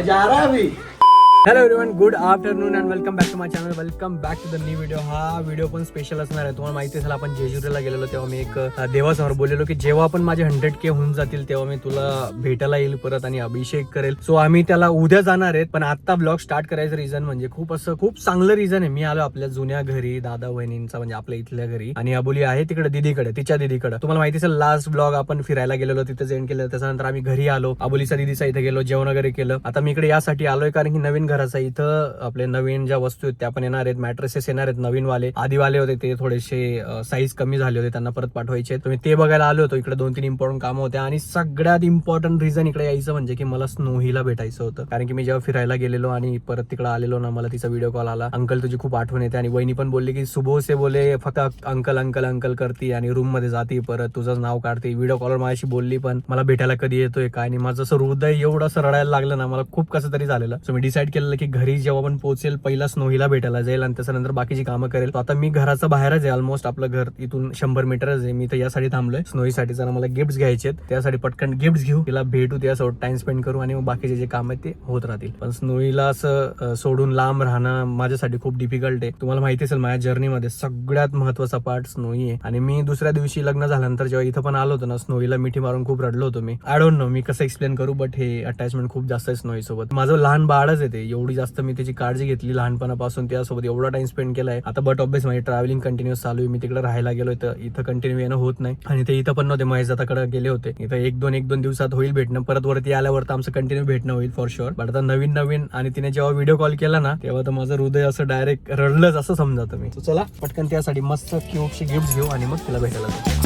जा रहा है अभी। Hello everyone, good afternoon and welcome back to my channel. Welcome back to the new video. हा video पण स्पेशल असणार आहे. तुम्हाला माहिती असेल आपण जेजुरीला गेलेलो तेव्हा मी एक देवासमोर बोललेलो की जेव्हा पण माझे 100K होऊन जातील तेव्हा मी तुला भेटायला येईल परत आणि अभिषेक करेल. सो आम्ही त्याला उद्या जाणार आहेत. पण आता ब्लॉग स्टार्ट करायचं रिझन म्हणजे खूप चांगलं रिझन आहे. मी आलो आपल्या जुन्या घरी, दादा वहिनींचा म्हणजे आपल्या इथल्या घरी, आणि अबोली आहे तिकडे दीदीकडे, तिच्या दीदीकडे. तुम्हाला माहिती असेल लास्ट ब्लॉग आपण फिरायला गेलेलो, तिथे जेंड केलं. त्याच्यानंतर आम्ही घरी आलो, अबोलीचा दीदीचा इथे गेलो, जेवण वगैरे केलं. आता मी इकडे यासाठी आलोय कारण की नवीन घराचा इथं आपले नवीन ज्या वस्तू आहेत त्या पण येणार आहेत. मॅट्रेसेस येणार आहेत नवीन वाले. आधीवाले होते ते थोडेसे साईज कमी झाले होते, त्यांना परत पाठवायचे. तुम्ही ते बघायला आलो होतो. इकडे 2-3 इम्पॉर्टंट कामं होत्या आणि सगळ्यात इम्पॉर्टंट रिझन इकडे यायचं म्हणजे की मला स्नोहीला भेटायचं होतं. कारण की मी जेव्हा फिरायला गेलेलो आणि परत तिकडे आलेलो ना, मला तिचा व्हिडिओ कॉल आला. अंकल तुझी खूप आठवण येते. आणि वहिनी पण बोलली की सुबह से बोले फक्त अंकल अंकल अंकल करती आणि रूम मध्ये जाती, परत तुझं नाव काढते. व्हिडिओ कॉलवर माझ्याशी बोलली पण मला भेटायला कधी येतोय काय. आणि माझं असं हृदय एवढं असं रडायला लागलं ना, मला खूप कसं तरी झालेलं. सो मी डिसाईड केलेलं की घरी जेव्हा पण पोहोचेल पहिला स्नोहीला भेटायला जाईल आणि त्याच्यानंतर बाकीची कामं करेल. आता मी घराच्या बाहेरच आहे, ऑलमोस्ट आपलं घर इथून 100 मीटरच आहे. मी तर यासाठी थांबलोय स्नोहीसाठी. जरा मला गिफ्ट घ्यायचे आहेत, त्यासाठी पटकन गिफ्ट घेऊ, तिला भेटू, त्यासोबत टाइम स्पेंड करू आणि मग बाकीचे जे काम आहेत ते होत राहतील. पण स्नोहीला असं सोडून लांब राहणं माझ्यासाठी खूप डिफिकल्ट आहे. तुम्हाला माहिती असेल माझ्या जर्नीमध्ये सगळ्यात महत्वाचा पार्ट स्नोही आहे. आणि मी दुसऱ्या दिवशी लग्न झाल्यानंतर जेव्हा इथं पण आलो होतो ना, स्नोहीला मिठी मारून खूप रडलो होतो मी. आय डोंट नो मी कसं एक्सप्लेन करू, बट हे अटॅचमेंट खूप जास्त आहे स्नोही सोबत. माझं लहान बाळच आहे ते, एवढी जास्त मी त्याची काळजी घेतली लहानपणापासून, त्यासोबत एवढा टाइम स्पेंड केलाय. आता बट ऑब्वियस माझी ट्रॅव्हलिंग कंटिन्यूस चालू आहे. मी तिकडे राहायला गेलोय तर इथं कंटिन्यू येणं होत नाही. आणि ते इथं पण नव्हते, महेशदादाकडे गेले होते. इथं एक दोन दिवसात होईल भेटणं. परत वरती आल्यावर तर आमचं कंटिन्यू भेटणं होईल फॉर शुअर. बट आता नवीन आणि तिने जेव्हा व्हिडिओ कॉल केला ना, तेव्हा तर माझं हृदय असं डायरेक्ट रडलंच असं समजा तुम्ही. चला पटकन त्यासाठी मस्त क्यूटची गिफ्ट घेऊ आणि मग तिला भेटायला जाऊ.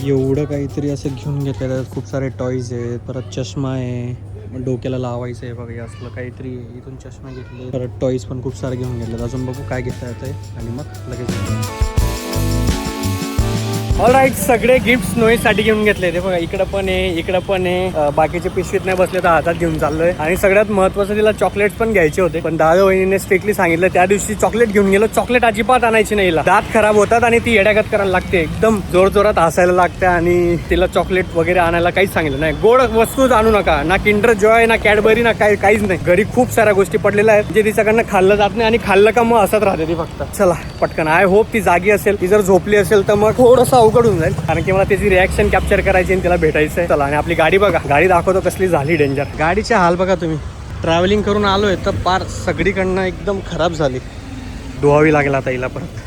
एवढं काहीतरी असं घेऊन घेतलेलं, खूप सारे टॉईज आहेत, परत चष्मा आहे, डोक्याला लावायचं आहे बघा असलं काहीतरी. इथून चष्मा घेतले, परत टॉईज पण खूप सारे घेऊन घेतले. अजून बघू काय घेता येतंय आणि मग लगेच. ऑलराईट, सगळे गिफ्ट स्नोहीसाठी घेऊन घेतले. ते बघा इकडं पण आहे, बाकीचे पिशवीत नाही बसले तर हातात घेऊन चाललोय. आणि सगळ्यात महत्वाचं तिला चॉकलेट पण घ्यायचे होते, पण दादा वहिनीने स्ट्रिक्टली सांगितलं त्या दिवशी चॉकलेट घेऊन गेलो. चॉकलेट अजिबात आणायची नाही, दात खराब होतात आणि ती येड्यागत करायला लागते, एकदम जोरात हसायला लागते. आणि तिला चॉकलेट वगैरे आणायला काहीच सांगितलं नाही. गोड वस्तूच आणू नका, ना किंडर जॉय ना कॅडबरी ना काहीच नाही. घरी खूप साऱ्या गोष्टी पडलेल्या आहेत जे तिच्याकडनं खाल्लं जात नाही आणि खाल्लं का मग हसत राहते ती फक्त. चला पटकन. आय होप ती जागी असेल. ती जर झोपली असेल तर मग थोडंसं अवघडून जाईल, कारण की मला त्याची रिॲक्शन कॅप्चर करायची आणि तिला भेटायचंय. चला. आणि आपली गाडी बघा, गाडी दाखवतो कसली झाली डेंजर. गाडीचे हाल बघा तुम्ही. ट्रॅव्हलिंग करून आलोय तर पार सगळीकडनं एकदम खराब झाली, धुवावी लागेल आता हिला परत.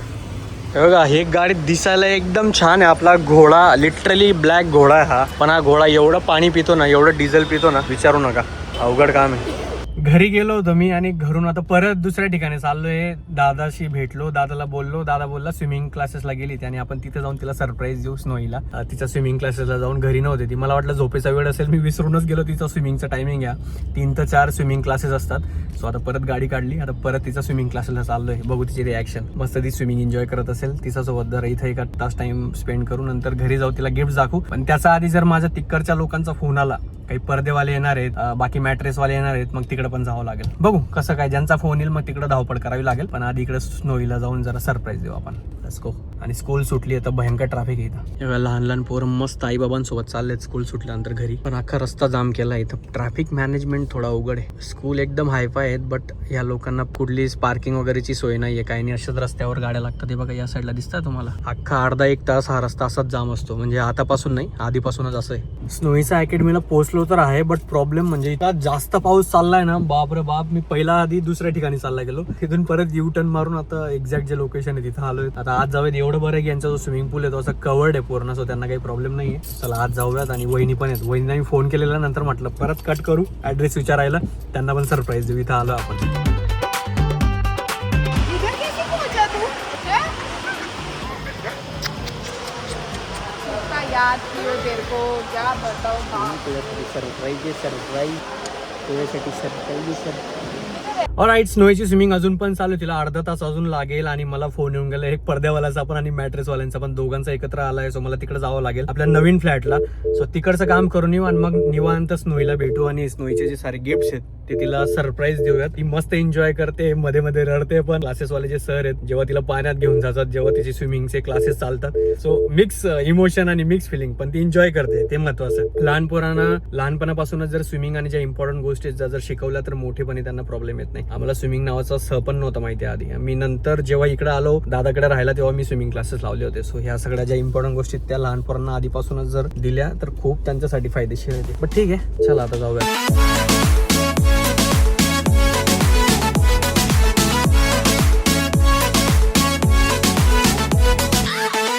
हे बघा, हे गाडी दिसायला एकदम छान आहे. आपला घोडा लिटरली ब्लॅक घोडा आहे हा. पण हा घोडा एवढं पाणी पितो ना, एवढं डिझेल पितो ना, विचारू नका. अवघड काम आहे. घरी गेलो होतो मी आणि घरून आता परत दुसऱ्या ठिकाणी चाललोय. दादाशी भेटलो, दादाला बोललो. दादा बोलला स्विमिंग क्लासेसला गेली ती आणि आपण तिथे जाऊन तिला सरप्राईज देऊ स्नोहीला. तिच्या स्विमिंग क्लासेसला जाऊन घरी नव्हते ती. मला वाटलं झोपेचा वेळ असेल, मी विसरूनच गेलो. तिचा स्विमिंगचा टायमिंग आहे 3 ते 4 स्विमिंग क्लासेस असतात. सो आता परत गाडी काढली, आता परत तिचा स्विमिंग क्लासेसला चाललोय. बघू तिची रिॲक्शन. मस्त ती स्विमिंग एन्जॉय करत असेल. तिचा सोबत जरा इथे 1 तास टाइम स्पेंड करू, नंतर घरी जाऊ, तिला गिफ्ट दाखवू. पण त्याचा आधी जर माझ्या तिकडच्या लोकांचा फोन आला, काही पर्देवाले येणार आहेत, बाकी मॅट्रेसवाले येणार आहेत, मग तिकडे पण जावं लागेल. बघू कसं काय, ज्यांचा फोन येईल मग तिकडे धावपळ करावी लागेल. पण आधी इकडे स्नोहीला जाऊन जरा सरप्राईज देऊ आपण. Let's go. आणि स्कूल सुटली आहे तर भयंकर ट्रॅफिक आहे इथं. लहान पोरं मस्त आई बाबांसोबत चाललेत स्कूल सुटल्यानंतर घरी, पण अख्खा रस्ता जाम केला इथं. ट्रॅफिक मॅनेजमेंट थोडा अवघड आहे. स्कूल एकदम हायफाय आहेत, बट या लोकांना कुठलीच पार्किंग वगैरेची सोय नाहीये, काही नाही. अशाच रस्त्यावर गाड्या लागतात. हे बघा या साईडला दिसतात तुम्हाला. अख्खा अर्धा 1 तास हा रस्ता असाच जाम असतो. म्हणजे आतापासून नाही, आधीपासूनच असं आहे. स्नोहीच्या अकॅडमीला पोहोचलो तर आहे, बट प्रॉब्लेम म्हणजे इथं जास्त पाऊस चाललाय ना, बाप रे बाप. मी पहिला आधी दुसऱ्या ठिकाणी चालला गेलो, तिथून परत यू टर्न मारून आता एक्झॅक्ट जे लोकेशन आहे तिथं आलोय. आता आज जाऊयात. एवढं बरं की यांचा जो स्विमिंग पूल आहे तो असा कवर्ड आहे पूर्ण, सो त्यांना काही प्रॉब्लेम नाहीये. चला आज जाऊयात. आणि वहिनी पण आहेत. वहिनीला मी फोन केलेला, नंतर म्हटलं परत कट करू ऍड्रेस विचारायला, त्यांना पण सरप्राईज देऊ. इथं आलो आपण. ऑलराईट, स्नोहीची स्विमिंग अजून पण चालू. तिला अर्धा तास अजून लागेल. आणि मला फोन येऊन गेला एक पडद्यावाल्याचा पण आणि मॅट्रेसवाल्यांचा पण, दोघांचा एकत्र आलाय. सो मला तिकडे जावं लागेल आपल्या नवीन फ्लॅटला. सो तिकडचं काम करून येऊ आणि मग निवांत स्नोहीला भेटू आणि स्नोहीचे जे सारे गिफ्ट्स आहेत ते तिला सरप्राईज देऊयात. ती मस्त एन्जॉय करते, मध्ये मध्ये रडते पण. क्लासेसवाले जे सर आहेत जेव्हा तिला पाण्यात घेऊन जातात, जेव्हा तिचे स्विमिंगचे क्लासेस चालतात, सो मिक्स इमोशन आणि मिक्स फिलिंग, पण ती एन्जॉय करते, ते महत्वाचं आहे. लहान पोरांना लहानपणापासूनच जर स्विमिंग आणि ज्या इम्पॉर्टंट गोष्टी जर शिकवल्या तर मोठेपणी त्यांना प्रॉब्लेम येत नाही. आम्हाला स्विमिंग नावाचा स पण नव्हता माहिती आधी. मी नंतर जेव्हा इकडे आलो दादाकडे राहायला तेव्हा मी स्विमिंग क्लासेस लावले होते. सो ह्या सगळ्या ज्या इम्पॉर्टंट गोष्टी त्या लहान पोरांना आधीपासूनच जर दिल्या तर खूप त्यांच्यासाठी फायदेशीर आहे. पण ठीक आहे, चला आता जाऊया.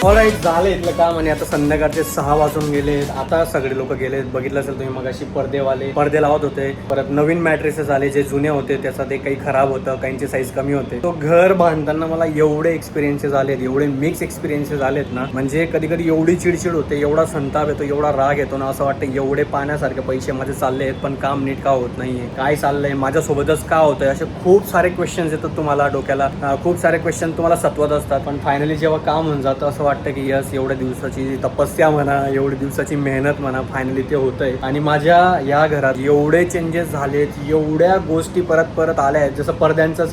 ऑलराईट, झालं इथलं काम आणि आता संध्याकाळचे 6 वाजून गेलेत. आता सगळे लोक गेलेत. बघितलं असेल तुम्ही मगाशी पडदे लावत होते. परत नवीन मॅट्रेसेस आले, जे जुने होते त्याचा ते काही खराब होतं, काहींची साईज कमी होते. तो घर बांधताना मला एवढे एक्सपिरियन्सेस आलेत, एवढे मिक्स एक्सपिरियन्सेस आलेत ना, म्हणजे कधी कधी एवढी चिडचिड होते, एवढा संताप येतो, एवढा राग येतो ना, असं वाटतं एवढे पाण्यासारखे पैसे माझे चालले आहेत पण काम नीट का होत नाहीये, काय चाललंय माझ्यासोबतच का होतंय, असे खूप सारे क्वेश्चन्स येतात तुम्हाला डोक्याला. खूप सारे क्वेश्चन तुम्हाला सत्वत असतात. पण फायनली जेव्हा काम होऊन जातं असं वाटतं की यस, एवढ्या दिवसाची तपस्या म्हणा, एवढी दिवसाची मेहनत म्हणा, फायनली ते होतंय. आणि माझ्या या घरात एवढे चेंजेस झालेत, एवढ्या गोष्टी परत आल्या आहेत. जसं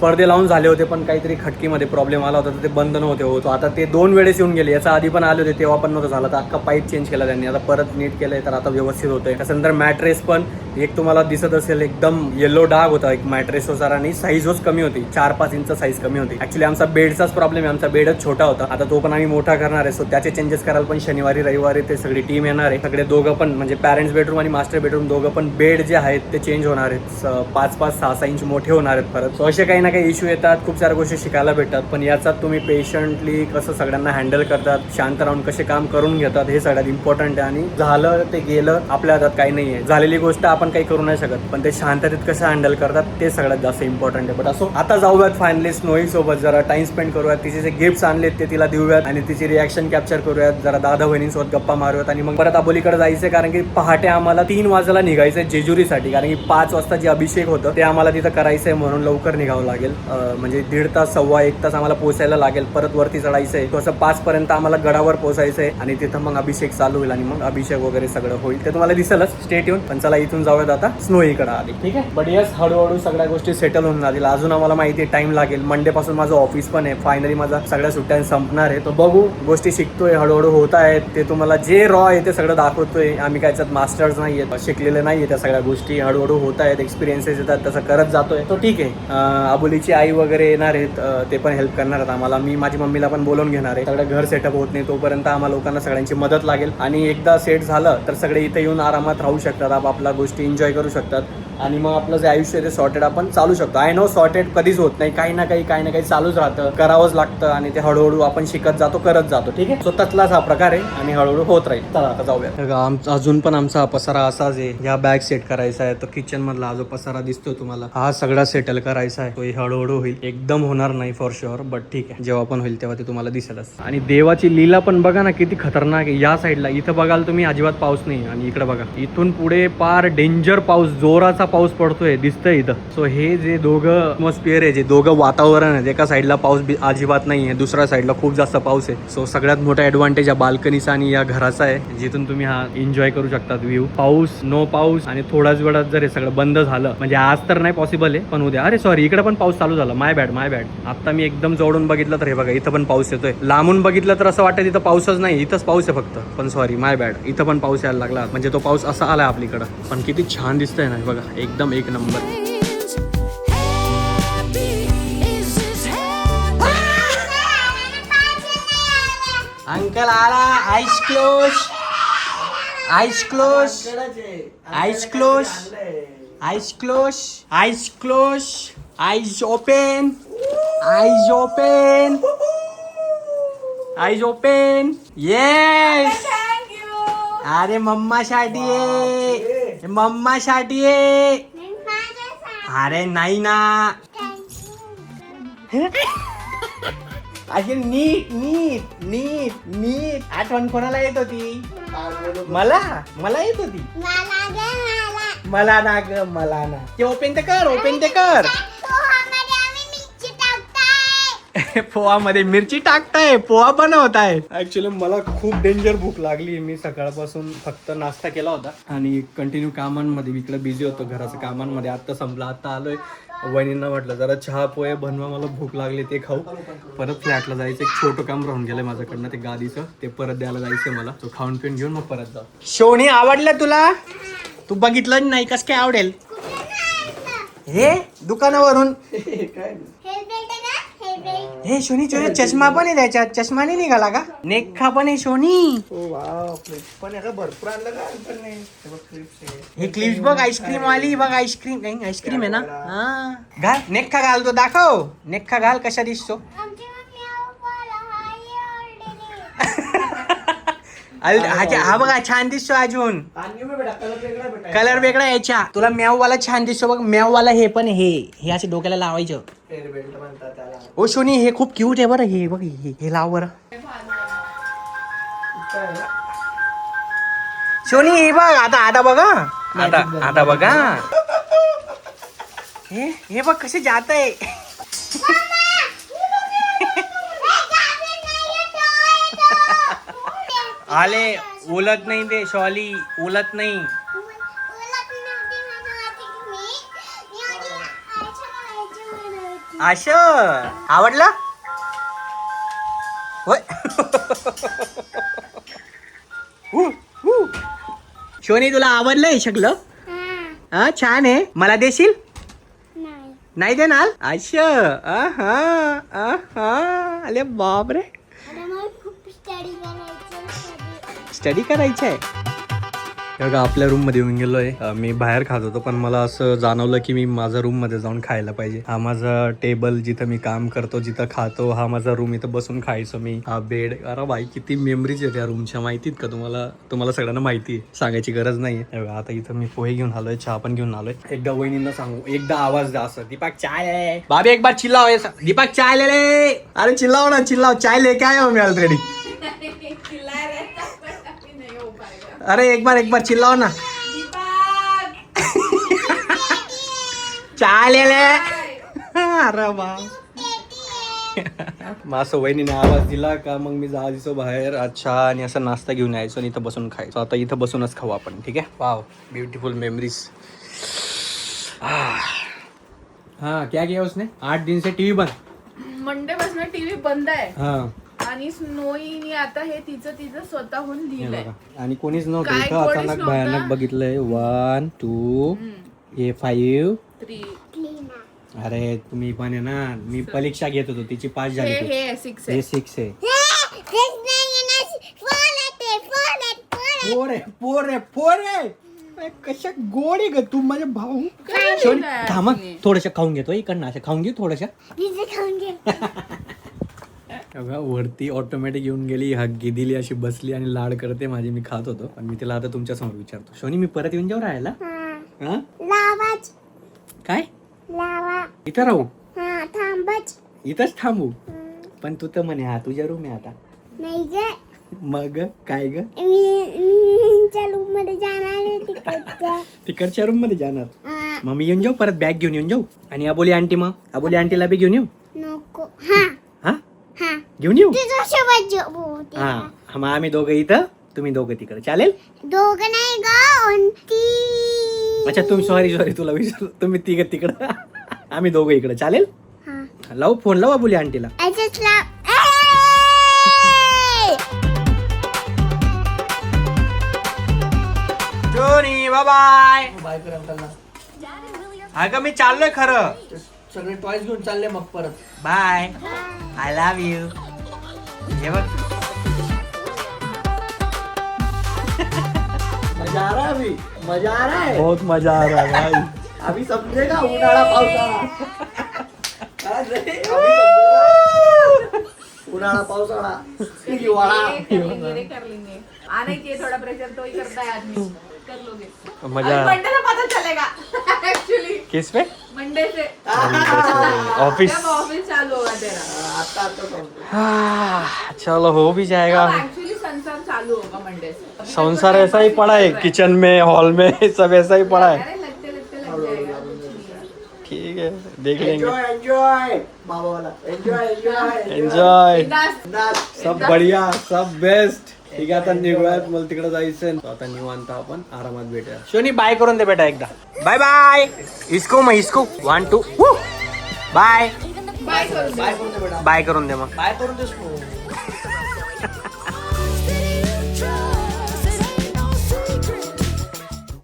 पडदे लावून झाले होते पण काहीतरी खटकीमध्ये प्रॉब्लेम आला होता तर ते बंद नव्हते होत. आता ते 2 वेळेस येऊन गेले. याचा आधी पण आले होते तेव्हा पण नव्हतं झालं. तर अख्खा पाईप चेंज केला त्यांनी, आता परत नीट केलंय तर आता व्यवस्थित होतंय. त्याच्यानंतर मॅट्रेस पण एक तुम्हाला दिसत असेल एकदम येलो डाग होता एक मॅट्रेस होता आणि साईजच कमी होती, 4-5 इंच साईज कमी होती. ऍक्च्युली आमचा बेडचाच प्रॉब्लेम आहे, आमचा बेडच छोटा होता. आता तो पण आम्ही मोठा करणार आहे. सो त्याचे चेंजेस करायला पण शनिवारी रविवारी ते सगळी टीम येणार आहे. सगळे दोघं पण म्हणजे पॅरेंट्स बेडरूम आणि मास्टर बेडरूम दोघं पण बेड जे आहेत ते चेंज होणार आहेत. 5-5, 6-6 इंच मोठे होणार आहेत परत. सो असे काही ना काही इश्यू येतात, खूप साऱ्या गोष्टी शिकायला भेटतात. पण याच्यात तुम्ही पेशंटली कसं सगळ्यांना हँडल करतात, शांत राहून कसे काम करून घेतात, हे सगळ्यात इम्पॉर्टंट आहे. आणि झालं ते गेलं, आपल्या हातात काही नाहीये. झालेली गोष्ट आपण काही करू नाही शकत, पण ते शांततेत कसं हँडल करतात ते सगळ्यात जास्त इम्पॉर्टंट आहे. बट असो, आता जाऊयात फायनली स्नोई सोबत जरा टाइम स्पेंड करूयात. तिचे जे गिफ्ट्स आणलेत ते तिला देऊयात आणि तिची रिॲक्शन कॅप्चर करूयात. जरा दादा बहिणींसोबत गप्पा मारूयात आणि मग परत आबोलीकडे जायचंय. कारण की पहाटे आम्हाला 3 वाजेला निघायचंय जेजुरीसाठी. कारण की 5 वाजता जे अभिषेक होतं ते आम्हाला तिथं करायचंय, म्हणून लवकर निघावं लागेल. म्हणजे 1.5 तास 1.25 तास आम्हाला पोहोचायला लागेल. परत वरती चढायचंय, तसं 5 पर्यंत आम्हाला गडावर पोहोचायचंय आणि तिथं मग अभिषेक चालू होईल आणि मग अभिषेक वगैरे सगळं होईल. ते तुम्हाला दिसेलच, स्टे ट्यून. पण चला इथून जाऊयात आता स्नोईकडे आधी, ठीक आहे. बट यस, हळूहळू सगळ्या गोष्टी सेटल होऊन जातील. अजून आम्हाला माहिती आहे टाइम लागेल. मंडे पासून माझं ऑफिस पण आहे. फायनली माझा सगळ्या सुट्ट्या संपणार आहे. तो बघू, गोष्टी शिकतोय, हळूहळू होत आहेत. ते तुम्हाला जे रॉ आहे ते सगळं दाखवतोय. आम्ही काय त्यात मास्टर्स नाहीये, शिकलेले नाहीये. त्या सगळ्या गोष्टी हळूहळू होत आहेत, एक्सपिरियन्सेस येतात, तसं करत जातोय. तो ठीक आहे. आबोलीची आई वगैरे येणार आहेत, ते पण हेल्प करणार आहेत आम्हाला. मी माझी मम्मीला पण बोलून घेणार आहे. सगळं घर सेटअप होत नाही तोपर्यंत आम्हाला लोकांना सगळ्यांची मदत लागेल. आणि एकदा सेट झालं तर सगळे इथे येऊन आरामात राहू शकतात, आपल्या गोष्टी एन्जॉय करू शकतात आणि मग आपलं जे आयुष्य आहे ते सॉर्टेड आपण चालू शकतो. आय नो सॉर्टेड कधीच होत नाही, काही ना काही चालूच राहतं, करावंच लागतं आणि ते हळूहळू आपण शिकत जातो, करत जातो, ठीक आहे. स्वतःतलाच हा प्रकार आहे आणि हळूहळू होत राहील. चला आता जाऊया. अजून पण आमचा पसारा असाच आहे. ह्या बॅग सेट करायचा आहे, तर किचन मधला हा जो पसारा दिसतोय तुम्हाला, हा सगळा सेटल करायचा आहे. तो हळूहळू होईल, एकदम होणार नाही फॉर शुअर, बट ठीक आहे. जेव्हा पण होईल तेव्हा ते तुम्हाला दिसेलच. आणि देवाची लीला पण बघा ना किती खतरनाक आहे. या साईडला इथं बघाल तुम्ही अजिबात पाऊस नाही आणि इकडे बघा इथून पुढे पार डेंजर पाऊस, जोराचा पाऊस पडतोय, दिसतंय इथं. सो हे जे दोघं ॲटमॉस्फिअर आहे, जे दोघं वातावरण आहे, एका साईडला पाऊस अजिबात नाही आहे, दुसऱ्या साईडला खूप जास्त पाऊस आहे. सो सगळ्यात मोठा ऍडव्हान्टेज या बाल्कनीचा आणि या घराचा आहे, जिथून तुम्ही हा एन्जॉय करू शकता व्ह्यू. पाऊस, नो पाऊस आणि थोड्याच वेळात जर हे सगळं बंद झालं, म्हणजे आज तर नाही पॉसिबल आहे पण उद्या, अरे सॉरी इकडे पण पाऊस चालू झाला, माय बॅड. आता मी एकदम जवळून बघितलं तर हे बघा इथं पण पाऊस येतोय. लांबून बघितलं तर असं वाटतं इथं पाऊसच नाही, इथंच पाऊस आहे फक्त. पण सॉरी, माय बॅड, इथं पण पाऊस यायला लागला. म्हणजे तो पाऊस असा आलाय आपलीकडं. पण किती छान दिसतंय ना बघा, एकदम एक नंबर. अंकल आला. Ice close, ice close, ice close, ice close, ice close, eyes open, eyes open, eyes open. Yes, अरे मम्मासाठी आहे, मम्मासाठी आहे. अरे नाही ना, अशी नीट नीट नीट नीट. आठवण कोणाला येत होती? मला येत होती. मला ना ग, मला ना. ते ओपन ते कर, ओपन ते कर. पोहा मध्ये मिरची टाकताय, पोहा बनवताय. ऍक्च्युली मला खूप डेंजर भूक लागली. मी सकाळपासून फक्त नाश्ता केला होता आणि कंटिन्यू कामांमध्ये इकडे बिझी होतो, घराच्या कामांमध्ये. आता संपला, आता आलोय. वहिनींना म्हटलं जरा चहा पोहे बनवा, मला भूक लागली, ते खाऊ. परत फ्लॅटला जायचं, एक छोटं काम राहून गेलंय माझ्याकडनं, ते गादीचं, ते परत द्यायला जायचंय मला. तो खाऊन पिऊन घेऊन मग परत जाऊ. शोनी आवडलं तुला? तू बघितलं नाही, कस काय आवडेल हे दुकानावरून? हे शोनी तुझ्या चष्मा पण आहे, त्याच्यात चष्मा नाही निघाला का? नेखा पण आहे शोनी. पण भरपूर आणलं का? हे क्लिप्स बघ, आईस्क्रीम वाली बघ, आईस्क्रीम आईस्क्रीम आहे ना. हा घाल, नेखा घाल, तो दाखव. नेखा घाल, कशा दिसतो? हा बघा छान दिसतो अजून. कलर वेगळा याच्या. तुला म्याववाला छान दिसतो बघ, म्याववाला. हे पण हे असे डोक्याला लावायचं. ओ शोनी हे खूप क्यूट आहे बरं. हे बघ, हे लाव बरं. शोनी हे बघ, आता बघा, आता बघा. हे बघ कसे जात आहे. आले उलट नाही, ते शॉली उलट नाही. असं आवडला होय. शोनी तुला आवडलंय शकलं? हा छान आहे. मला देशील? नाही देणार? अच्छा. अरे बाप रे, स्टडी करायचं आहे. बघा आपल्या रूम मध्ये येऊन गेलोय. मी बाहेर खात होतो, पण मला असं जाणवलं की मी माझा रूम मध्ये जाऊन खायला पाहिजे. हा माझा टेबल, जिथं मी काम करतो, जिथं खातो. हा माझा रूम, इथं बसून खायचो मी. हा बेड. अरे बाई किती मेमरीज आहेत या रूमच्या, माहितीत का तुम्हाला? तुम्हाला सगळ्यांना माहिती आहे, सांगायची गरज नाहीये. आता इथं मी पोहे घेऊन आलोय, चहा पण घेऊन आलोय. एकदा वहिनींना सांगू, एकदा आवाज द्या असं, दीपक चाय. बाबी एक बार चिल्लाओ, दीपक चाय ले ले. अरे चिल्लाओ ना, चिल्लाओ. चाय लेके आया हूं मैं ऑलरेडी. अरे एक बार चिल्लाओ ना. चाय ले ले. अरे वा. असं वहिनीने आवाज दिला का मग मी जायचो बाहेर. अच्छा, आणि असं नाश्ता घेऊन यायचो आणि इथं बसून खायचो. आता इथं बसूनच खाऊ आपण, ठीक आहे? Wow, beautiful memories. हाँ क्या किया उसने? 8 दिन से टीव्ही बंद. मंडे पासून टीव्ही बंद आहे. हाँ. आणि स्नोईने आता हे तिचं स्वतःहून लिहिलंय. आणि कोणीच नव्हतं काय इथं. कोणीच अचानक नव्हतं. भयानक बघितलंय. 1 2 हे 5 3 अरे तुम्ही पण आहे ना, मी परीक्षा घेत होतो, तिची 5 झाली. हे 6 हे आहे. 6 आहे. पोरे कशा गोड आहे ग तू, माझे भाऊ. शोनी थांबा, थोडस खाऊन घेतो इकडनं. असं खाऊन घे थोडस. वरती ऑटोमॅटिक येऊन गेली, हग्गी दिली, अशी बसली आणि लाड करते माझी. मी खात होतो, पण मी तिला आता तुमच्या समोर विचारतो, शोनी मी परत येऊन जाऊ राहायला? काय इथं राहू? इथंच थांबू? पण तू तर म्हणे हा तुझ्या रूम आहे आता. मग काय ग? रूम मध्ये जाणार. तिकडच्या रूम मध्ये जाणार? मग मी येऊन जाऊ परत, बॅग घेऊन येऊन जाऊ. आणि अबोली आंटी, मग अबोली आंटीला बी घेऊन येऊ? नको. हा घेऊन येऊ. हा हा मग आम्ही दोघं इथं, तुम्ही दोघं तिकडे, चालेल? दोघं नाही ग. अच्छा तुम्ही, सॉरी तुला विचारलं. तुम्ही तिकडं, आम्ही दोघं इकडे, चालेल? लावू फोन, लावू अबोली आंटीला. जोनी बाय बाय. अगं मी चाललोय खरं. सगळे टॉयज घेऊन चालले मग परत. Bye, I love you. हे बघ मजा आ रहा है, अभी मजा आ रहा है. बहुत मजा आ रहा है भाई. अभी समजेगा उन्हाळा पावसाळा. उन्हाळा पावसाळा हिवाळा. कर लेंगे. आने के थोड़ा प्रेशर तो ही करता है आदमी. कर लोगे. मजा. मंडे से पता चलेगा एक्चुअली. किस पे? मंडे से ऑफिस. जब ऑफिस चालू होगा तेरा. आता समजेगा. चलो हो भी जाएगा. एक्चुअली संसार चालू होगा मंडे से. संसार ऐसा ही पड़ा है, किचन में, हॉल में, सब ऐसा ही पड़ा है. अरे लगते लग जाएगा. ठीक है, देख लेंगे. एन्जॉय एन्जॉय बाबावाला एन्जॉय एन्जॉय एन्जॉय. बिंदास. सब बढिया, सब बेस्ट. ठीक आहे, आता निघूयात, मला तिकडे जायचंय. आता निवांत आपण आरामात भेटूया. शोनी बाय करून दे बेटा एकदा. Bye bye. इसको मग इसको 1 2 बाय. बाय करून दे. बाय करून दे बेटा बाय करून दे मग. बाय करून देस तू